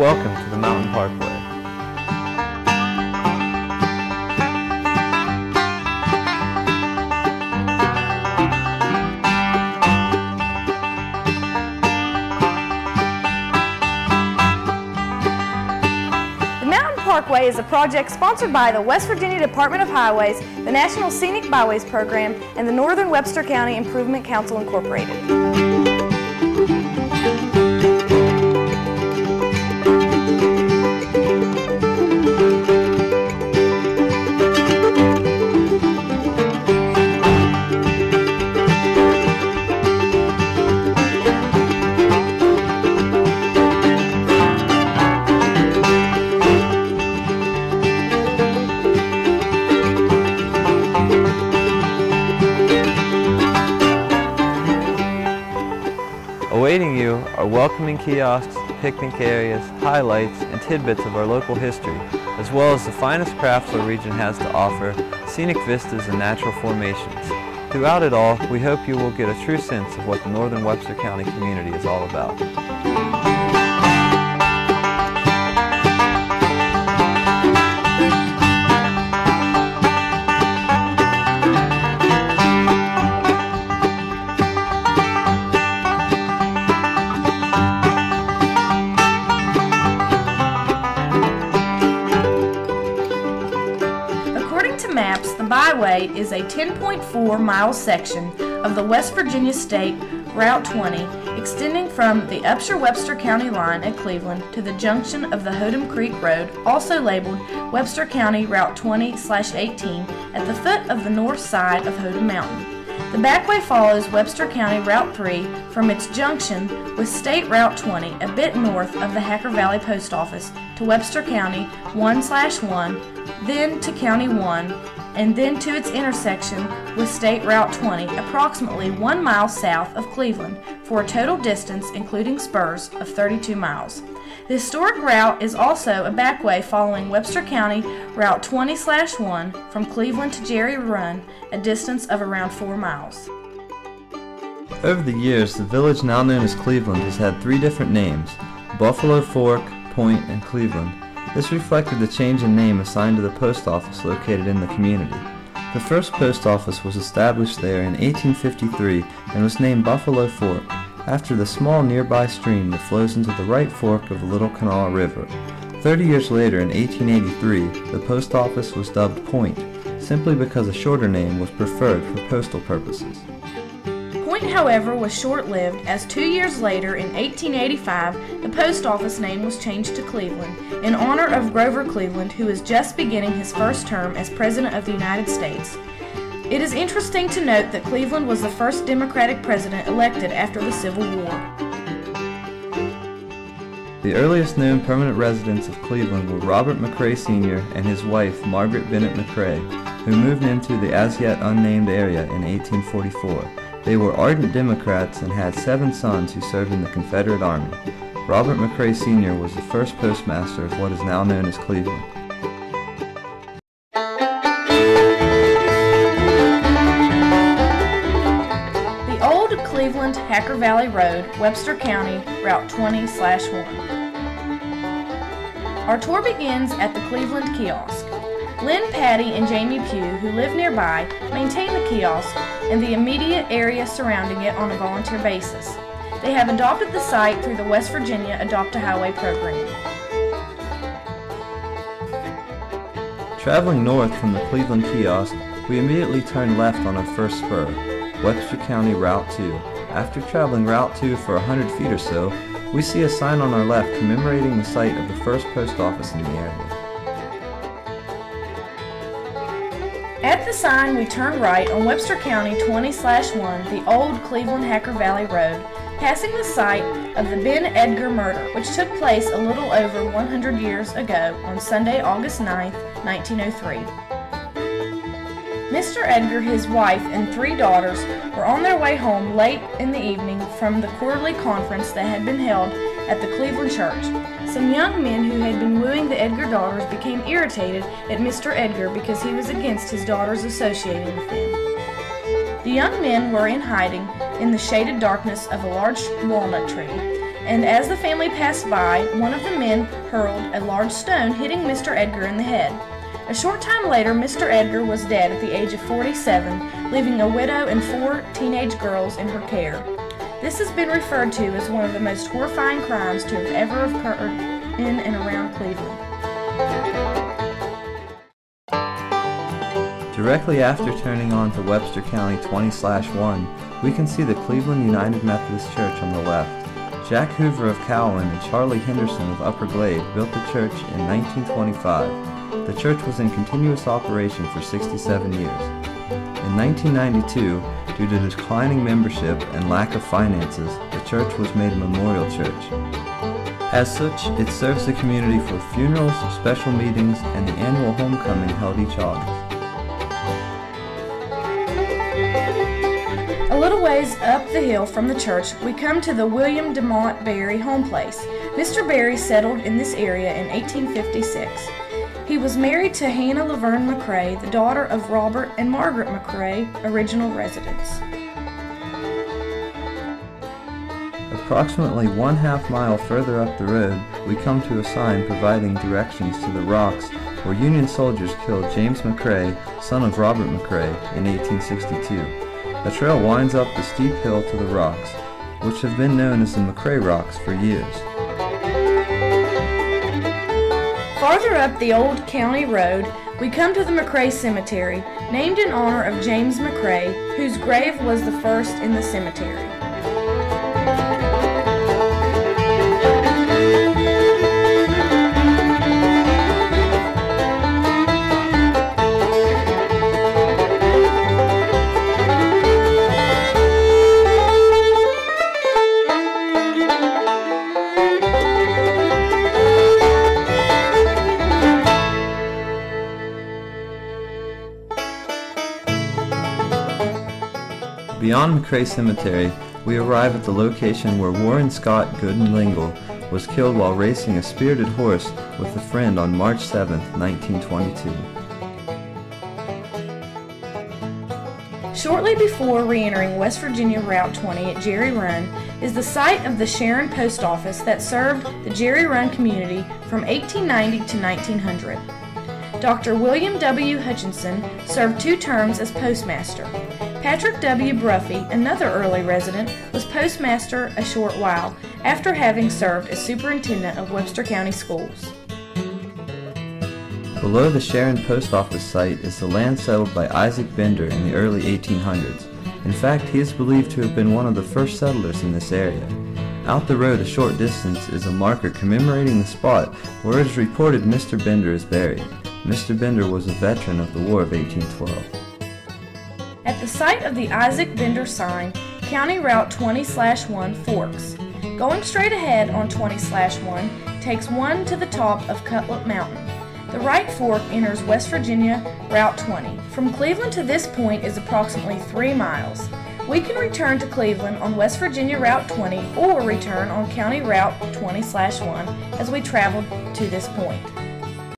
welcome to the Mountain Parkway. Parkway is a project sponsored by the West Virginia Department of Highways, the National Scenic Byways Program, and the Northern Webster County Improvement Council, Incorporated. Awaiting you are welcoming kiosks, picnic areas, highlights, and tidbits of our local history, as well as the finest crafts our region has to offer, scenic vistas and natural formations. Throughout it all, we hope you will get a true sense of what the Northern Webster County community is all about. Maps, the byway is a 10.4-mile section of the West Virginia State Route 20, extending from the Upshur Webster County line at Cleveland to the junction of the Hodom Creek Road, also labeled Webster County Route 20/18, at the foot of the north side of Hodom Mountain. The backway follows Webster County Route 3 from its junction with State Route 20 a bit north of the Hacker Valley Post Office to Webster County 1/1, then to County 1, and then to its intersection with State Route 20 approximately 1 mile south of Cleveland for a total distance, including spurs, of 32 miles. The historic route is also a backway following Webster County Route 20/1 from Cleveland to Jerry Run, a distance of around 4 miles. Over the years, the village now known as Cleveland has had 3 different names: Buffalo Fork, Point, and Cleveland. This reflected the change in name assigned to the post office located in the community. The first post office was established there in 1853 and was named Buffalo Fork, after the small nearby stream that flows into the right fork of the Little Kanawha River. 30 years later, in 1883, the post office was dubbed Point, simply because a shorter name was preferred for postal purposes. Point, however, was short-lived, as 2 years later, in 1885, the post office name was changed to Cleveland, in honor of Grover Cleveland, who was just beginning his first term as President of the United States. It is interesting to note that Cleveland was the first Democratic president elected after the Civil War. The earliest known permanent residents of Cleveland were Robert McCrae Sr. and his wife, Margaret Bennett McCrae, who moved into the as-yet unnamed area in 1844. They were ardent Democrats and had 7 sons who served in the Confederate Army. Robert McCrae Sr. was the first postmaster of what is now known as Cleveland. The old Cleveland Hacker Valley Road, Webster County, Route 20/1. Our tour begins at the Cleveland Kiosk. Lynn, Patty, and Jamie Pugh, who live nearby, maintain the kiosk and the immediate area surrounding it on a volunteer basis. They have adopted the site through the West Virginia Adopt-A-Highway program. Traveling north from the Cleveland Kiosk, we immediately turn left on our first spur, Webster County Route 2. After traveling Route 2 for 100 feet or so, we see a sign on our left commemorating the site of the first post office in the area. At the sign, we turn right on Webster County 20/1, the old Cleveland Hacker Valley Road, passing the site of the Ben Edgar murder, which took place a little over 100 years ago on Sunday, August 9, 1903. Mr. Edgar, his wife, and 3 daughters were on their way home late in the evening from the quarterly conference that had been held at the Cleveland church. Some young men who had been wooing the Edgar daughters became irritated at Mr. Edgar because he was against his daughters associating with them. The young men were in hiding in the shaded darkness of a large walnut tree. and as the family passed by, one of the men hurled a large stone, hitting Mr. Edgar in the head. A short time later, Mr. Edgar was dead at the age of 47, leaving a widow and 4 teenage girls in her care. This has been referred to as one of the most horrifying crimes to have ever occurred in and around Cleveland. Directly after turning on to Webster County 20/1, we can see the Cleveland United Methodist Church on the left. Jack Hoover of Cowan and Charlie Henderson of Upper Glade built the church in 1925. The church was in continuous operation for 67 years. In 1992, due to declining membership and lack of finances, the church was made a memorial church. As such, it serves the community for funerals, special meetings, and the annual homecoming held each August. A little ways up the hill from the church, we come to the William DeMont Berry home place. Mr. Berry settled in this area in 1856. He was married to Hannah Laverne McCrae, the daughter of Robert and Margaret McCrae, original residents. Approximately 1/2 mile further up the road, we come to a sign providing directions to the rocks where Union soldiers killed James McCrae, son of Robert McCrae, in 1862. The trail winds up the steep hill to the rocks, which have been known as the McCrae Rocks for years. Farther up the old county road, we come to the McCrae Cemetery, named in honor of James McCrae, whose grave was the first in the cemetery. Beyond McCrae Cemetery, we arrive at the location where Warren Scott Gooden Lingle was killed while racing a spirited horse with a friend on March 7, 1922. Shortly before re-entering West Virginia Route 20 at Jerry Run is the site of the Sharon Post Office that served the Jerry Run community from 1890 to 1900. Dr. William W. Hutchinson served 2 terms as postmaster. Patrick W. Bruffy, another early resident, was postmaster a short while after having served as superintendent of Webster County Schools. Below the Sharon Post Office site is the land settled by Isaac Bender in the early 1800s. In fact, he is believed to have been one of the first settlers in this area. Out the road a short distance is a marker commemorating the spot where it is reported Mr. Bender is buried. Mr. Bender was a veteran of the War of 1812. At the site of the Isaac Bender sign, County Route 20/1 forks. Going straight ahead on 20/1 takes one to the top of Cutlet Mountain. The right fork enters West Virginia Route 20. From Cleveland to this point is approximately 3 miles. We can return to Cleveland on West Virginia Route 20 or return on County Route 20/1 as we traveled to this point.